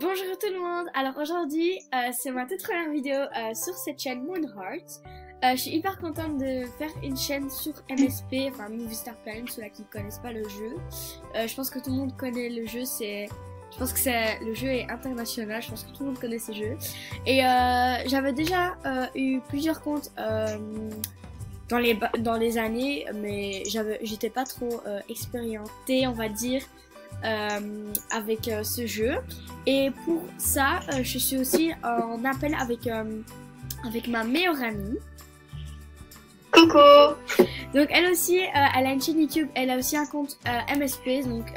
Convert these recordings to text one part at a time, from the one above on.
Bonjour tout le monde, alors aujourd'hui c'est ma toute première vidéo sur cette chaîne Moonheart. Je suis hyper contente de faire une chaîne sur MSP, enfin Movie Star Planet, ceux-là qui ne connaissent pas le jeu. Je pense que tout le monde connaît le jeu, je pense que le jeu est international, je pense que tout le monde connaît ce jeu. Et j'avais déjà eu plusieurs comptes dans les années, mais j'étais pas trop expérimentée, on va dire. Avec ce jeu, et pour ça je suis aussi en appel avec ma meilleure amie. Coucou. Donc elle aussi elle a une chaîne YouTube, elle a aussi un compte MSP, donc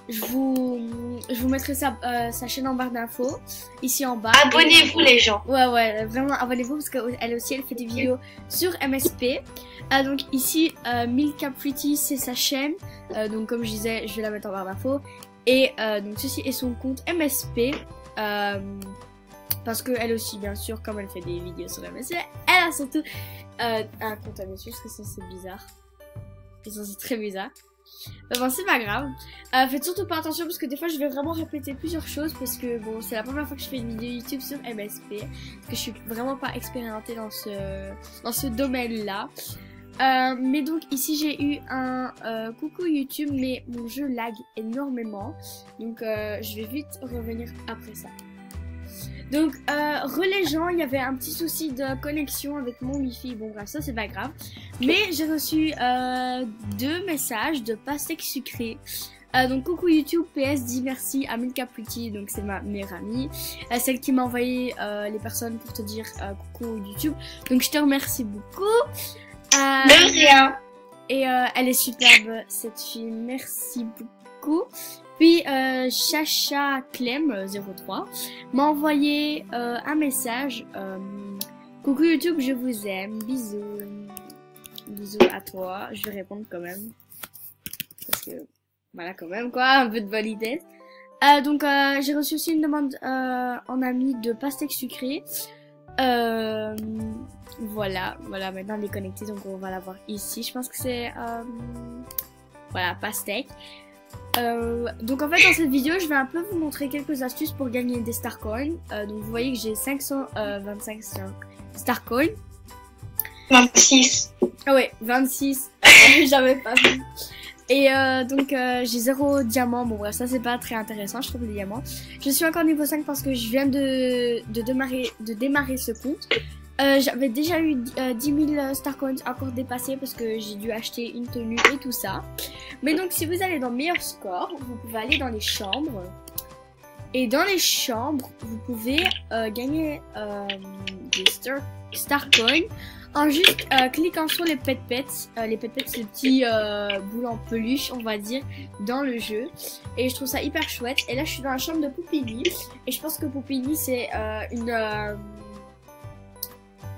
je vous mettrai sa chaîne en barre d'infos ici en bas. Abonnez-vous les gens. Ouais, vraiment abonnez-vous parce qu'elle aussi elle fait des vidéos sur MSP. Donc ici Milka Pretty c'est sa chaîne, donc comme je disais je vais la mettre en barre d'infos, et donc ceci est son compte MSP, parce que elle aussi bien sûr comme elle fait des vidéos sur MSP, elle a surtout un compte MSP, parce que ça c'est bizarre, et ça c'est très bizarre. Mais bon, c'est pas grave. Faites surtout pas attention parce que des fois je vais vraiment répéter plusieurs choses, parce que bon c'est la première fois que je fais une vidéo YouTube sur MSP, parce que je suis vraiment pas expérimentée dans ce domaine là. Mais donc ici j'ai eu un coucou YouTube, mais mon jeu lag énormément, donc je vais vite revenir après ça. Donc relais gens, il y avait un petit souci de connexion avec mon wifi, bon bref ça c'est pas grave, mais j'ai reçu 2 messages de Pastèque Sucrée. Donc coucou YouTube, PS dit merci à Milka Pretty, donc c'est ma meilleure amie, celle qui m'a envoyé les personnes pour te dire coucou YouTube, donc je te remercie beaucoup. De rien. Et elle est superbe cette fille, merci beaucoup. Puis Chacha Clem 03 m'a envoyé un message, coucou YouTube, je vous aime, bisous. Bisous à toi, je vais répondre quand même, parce que voilà quand même quoi, un peu de politesse. Donc j'ai reçu aussi une demande en ami de Pastèque Sucrée. Voilà, maintenant elle est connectée, donc on va la voir ici. Je pense que c'est voilà, Pastèque. Donc en fait dans cette vidéo je vais un peu vous montrer quelques astuces pour gagner des star coins. Donc vous voyez que j'ai 525 star coins. 26. Ah ouais, 26. J'avais pas vu. Et donc j'ai 0 diamant. Bon bref, ça c'est pas très intéressant je trouve, les diamants. Je suis encore niveau 5 parce que je viens de démarrer ce compte. J'avais déjà eu 10 000 star coins encore dépassés parce que j'ai dû acheter une tenue et tout ça. Mais donc si vous allez dans meilleur score, vous pouvez aller dans les chambres. Et dans les chambres, vous pouvez gagner des star coins en juste cliquant sur les pet-pets. Les pet-pets c'est des petits boules en peluche on va dire dans le jeu. Et je trouve ça hyper chouette. Et là je suis dans la chambre de Poupini. Et je pense que Poupini c'est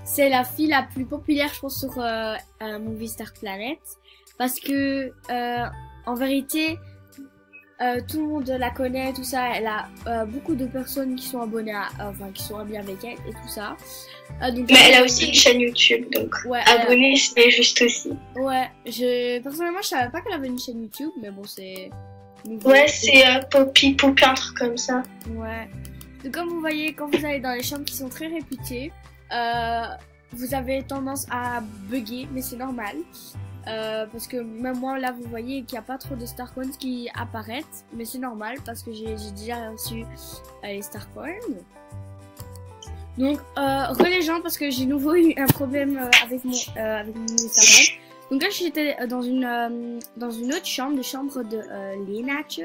c'est la fille la plus populaire je pense sur Movie Star Planet. Parce que en vérité tout le monde la connaît, tout ça. Elle a beaucoup de personnes qui sont abonnées enfin qui sont amies avec elle et tout ça. Donc, mais elle a aussi une chaîne YouTube, donc ouais, abonnée c'est juste aussi. Ouais, personnellement je savais pas qu'elle avait une chaîne YouTube, mais bon c'est nouveau. Ouais, c'est Poppy, un truc comme ça. Ouais. Donc comme vous voyez, quand vous allez dans les chambres qui sont très réputées, vous avez tendance à bugger, mais c'est normal. Parce que même moi là vous voyez qu'il n'y a pas trop de star coins qui apparaissent, mais c'est normal parce que j'ai déjà reçu les star coins. Donc relais gens, parce que j'ai nouveau eu un problème avec mon Instagram. Donc là j'étais dans une autre chambre, des chambres de Lenache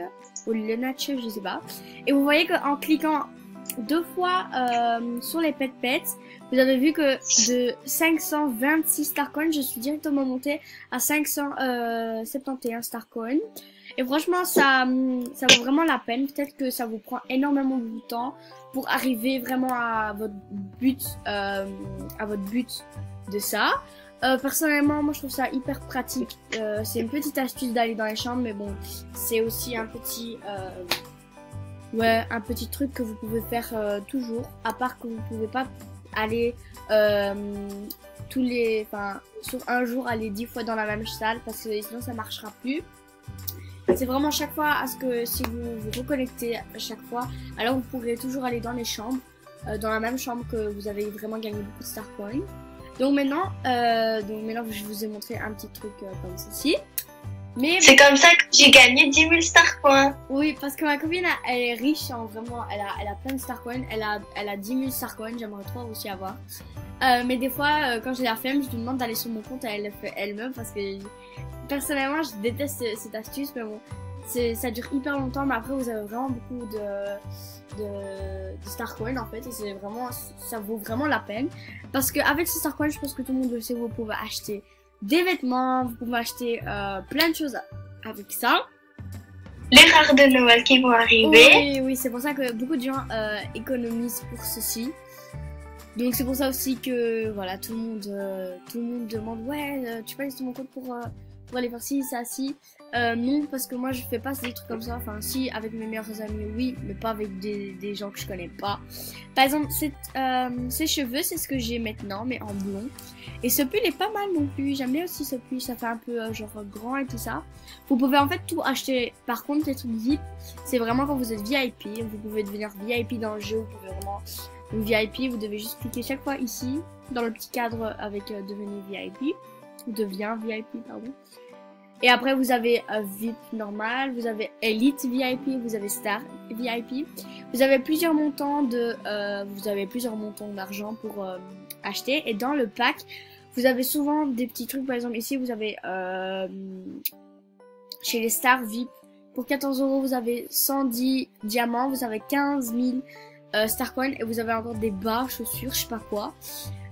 ou Lenache je sais pas, et vous voyez qu'en cliquant 2 fois sur les pet-pets, vous avez vu que de 526 star coins, je suis directement montée à 571 star coins. Et franchement, ça vaut vraiment la peine. Peut-être que ça vous prend énormément de temps pour arriver vraiment à votre but de ça. Personnellement, moi je trouve ça hyper pratique. C'est une petite astuce d'aller dans les chambres, mais bon, c'est aussi un petit un petit truc que vous pouvez faire toujours, à part que vous pouvez pas aller sur un jour aller 10 fois dans la même salle parce que sinon ça marchera plus. c'est vraiment chaque fois à ce que si vous vous reconnectez à chaque fois, alors vous pourrez toujours aller dans les chambres, dans la même chambre que vous avez vraiment gagné beaucoup de star coins. Donc maintenant, je vous ai montré un petit truc comme ceci. Mais c'est comme ça que j'ai gagné 10 000 star coins. Oui, parce que ma copine, elle est riche, hein, vraiment, elle a plein de star coins, elle a 10 000 star coins, j'aimerais trop aussi avoir. Mais des fois, quand j'ai la flemme, je lui demande d'aller sur mon compte, elle le fait elle-même, parce que personnellement, je déteste cette astuce, mais bon, ça dure hyper longtemps, mais après, vous avez vraiment beaucoup de star coins, en fait, et c'est vraiment, ça vaut vraiment la peine. Parce qu'avec ces star coins, je pense que tout le monde le sait, vous pouvez acheter des vêtements, vous pouvez acheter plein de choses avec ça. Les rares de Noël qui vont arriver. Oui, c'est pour ça que beaucoup de gens économisent pour ceci. Donc c'est pour ça aussi que voilà, tout le monde demande ouais, tu peux aller sur mon compte pour aller faire ci, ça, ci. Non, parce que moi je fais pas des trucs comme ça. Enfin, si avec mes meilleurs amis, oui, mais pas avec des gens que je connais pas. Par exemple, ces cheveux, c'est ce que j'ai maintenant, mais en blond. Et ce pull est pas mal non plus. J'aime bien aussi ce pull, ça fait un peu genre grand et tout ça. Vous pouvez en fait tout acheter. Par contre, les trucs VIP, c'est vraiment quand vous êtes VIP. Vous pouvez devenir VIP dans le jeu. Vous pouvez vraiment VIP. Vous devez juste cliquer chaque fois ici dans le petit cadre avec devenir VIP. Devient VIP, pardon. Et après, vous avez VIP normal, vous avez Elite VIP, vous avez Star VIP. Vous avez plusieurs montants d'argent pour acheter. Et dans le pack, vous avez souvent des petits trucs. Par exemple, ici, vous avez chez les Stars VIP, pour 14 €, vous avez 110 diamants, vous avez 15 000 Star Coins et vous avez encore des bas, chaussures, je sais pas quoi.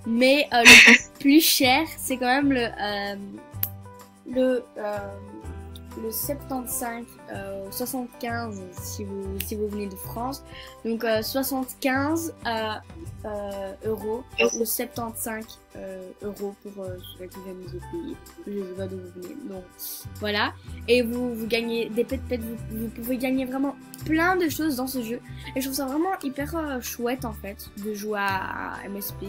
Mais le plus cher, c'est quand même le 75, 75 si vous venez de France. Donc 75 euros ou 75 euros pour ceux qui viennent de pays. Je sais pas d'où vous venez. Donc voilà. Et vous gagnez des pets, vous pouvez gagner vraiment plein de choses dans ce jeu. Et je trouve ça vraiment hyper chouette en fait de jouer à MSP.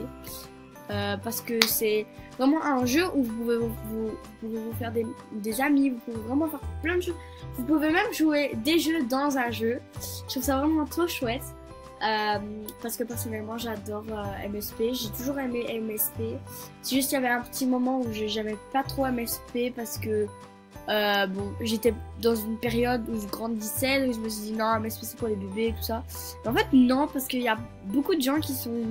Parce que c'est vraiment un jeu où vous pouvez vous faire des amis, vous pouvez vraiment faire plein de choses. Vous pouvez même jouer des jeux dans un jeu. Je trouve ça vraiment trop chouette. Parce que personnellement j'adore MSP, j'ai toujours aimé MSP. C'est juste qu'il y avait un petit moment où j'aimais pas trop MSP parce que bon, j'étais dans une période où je grandissais, donc je me suis dit non, MSP c'est pour les bébés et tout ça. Mais en fait non, parce qu'il y a beaucoup de gens qui sont...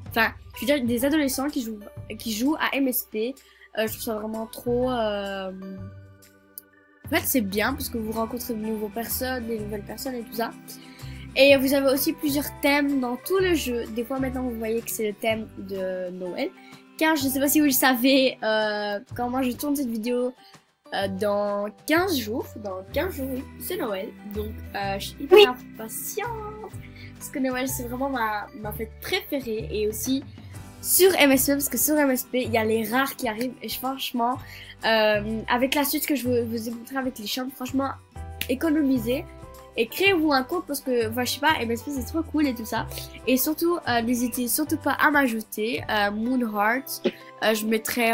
Enfin, je veux dire, des adolescents qui jouent à MSP. Je trouve ça vraiment trop... En fait, c'est bien parce que vous rencontrez de nouvelles personnes et tout ça. Et vous avez aussi plusieurs thèmes dans tout le jeu. Des fois, maintenant, vous voyez que c'est le thème de Noël. Car je sais pas si vous le savez, quand moi je tourne cette vidéo dans 15 jours. Dans 15 jours, oui, c'est Noël. Donc, je suis hyper impatiente. Parce que Noël, c'est vraiment ma fête préférée. Et aussi sur MSP, parce que sur MSP, il y a les rares qui arrivent. Et franchement, avec la suite que je vous ai montré avec les chambres, franchement, économisez. Et créez-vous un compte parce que, enfin, je sais pas, MSP c'est trop cool et tout ça. Et surtout, n'hésitez surtout pas à m'ajouter Moonheart. Je mettrai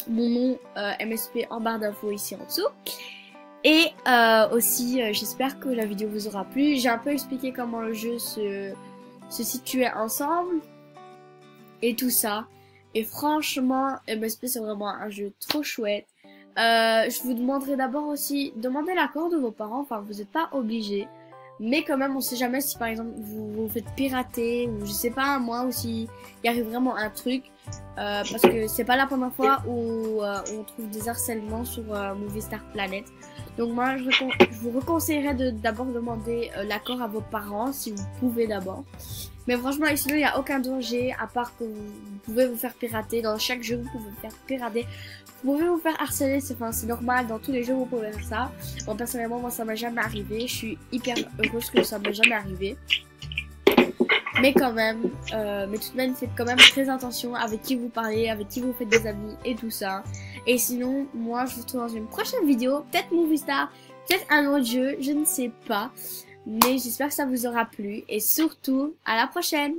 mon nom MSP en barre d'infos ici en dessous. Et aussi, j'espère que la vidéo vous aura plu. J'ai un peu expliqué comment le jeu se situait ensemble. Et tout ça. Et franchement, MSP c'est vraiment un jeu trop chouette. Je vous demanderai d'abord aussi, demandez l'accord de vos parents. Enfin, vous n'êtes pas obligés. Mais quand même, on sait jamais si par exemple vous vous faites pirater. Ou je sais pas, moi aussi, il arrive vraiment un truc. Parce que c'est pas la première fois où on trouve des harcèlements sur Movie Star Planet. Donc moi, je vous reconseillerais d'abord demander l'accord à vos parents, si vous pouvez d'abord. Mais franchement, sinon, il n'y a aucun danger, à part que vous pouvez vous faire pirater. Dans chaque jeu, vous pouvez vous faire pirater. Vous pouvez vous faire harceler, c'est normal, dans tous les jeux, vous pouvez faire ça. Bon, personnellement, moi, ça m'est jamais arrivé. Je suis hyper heureuse que ça m'est jamais arrivé. Mais quand même, mais tout de même, faites quand même très attention avec qui vous parlez, avec qui vous faites des amis et tout ça. Et sinon, moi, je vous retrouve dans une prochaine vidéo. Peut-être Movie Star, peut-être un autre jeu, je ne sais pas. Mais j'espère que ça vous aura plu. Et surtout, à la prochaine!